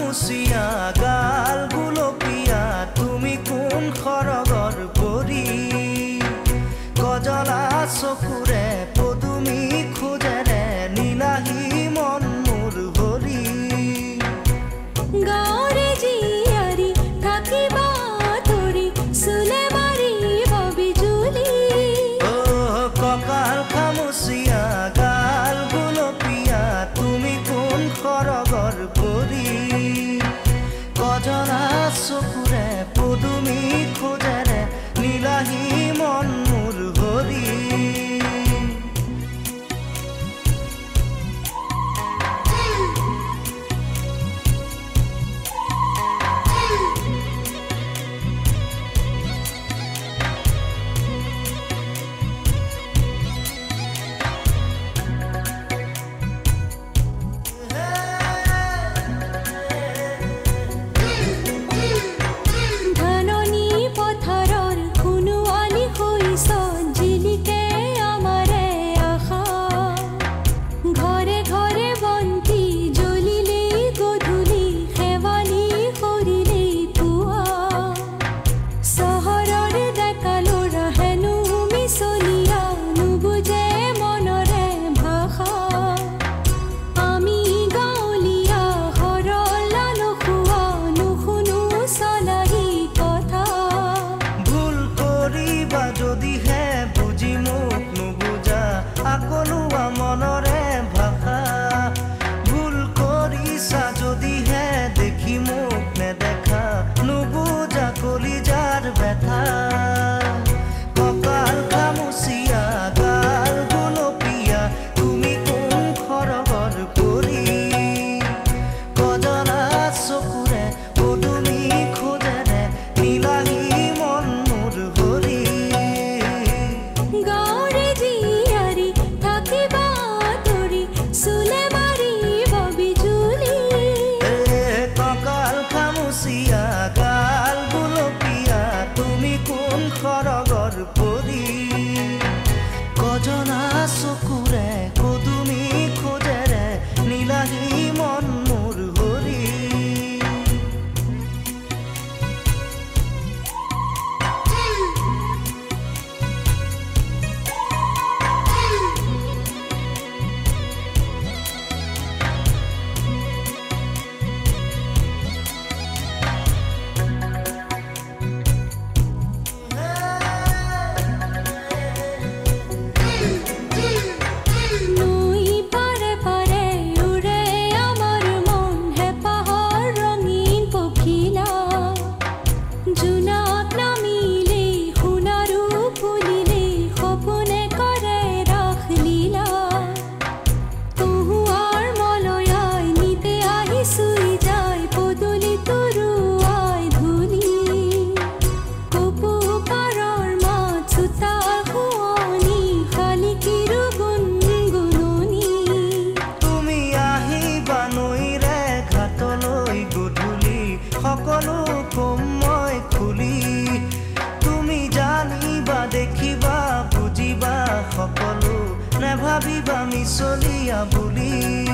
খামুচিয়া গাল গুলপীয়া তুমি কোন খৰগৰ পৰি গজলা চকুৰে পদুমি খোজেৰে নীলাহী মন মোৰ হৰি গাঁৱৰে জীয়াৰী থাকিবা তৰি চুলে মাৰিব বিজুলি কঁকাল খামুচিয়া গাল গুলপীয়া তুমি কোন খৰগৰ পৰি গজলা চকুৰে পদুমি খোজেৰে নীলাহী মন মোৰ হৰি মনৰে ভাষা ভুল কৰিছা যদিহে দেখি মোক নেদেখা নুবুজা কলিজাৰ ব্যথা কঁকাল খামুচিয়া গাল গুলপীয়া তুমি কোন খৰগৰ পৰি গজলা চকুৰে পদুমি খোজেৰে নীলাহী মন মোৰ হৰি গাঁৱৰে জীয়াৰী থাকিবা তৰি চুলে মাৰিব বিজুলি কঁকাল খামুচিয়া গাল গুলপীয়া তুমি কোন খৰগৰ পৰি গজলা চকুৰে পদুমি খোজেৰে নীলাহী মন মোৰ হৰি সকলো কম মই খুলি তুমি জানিবা দেখিবা বুজিবা সকলো নেভাবিবা মিছলীয়া বুলি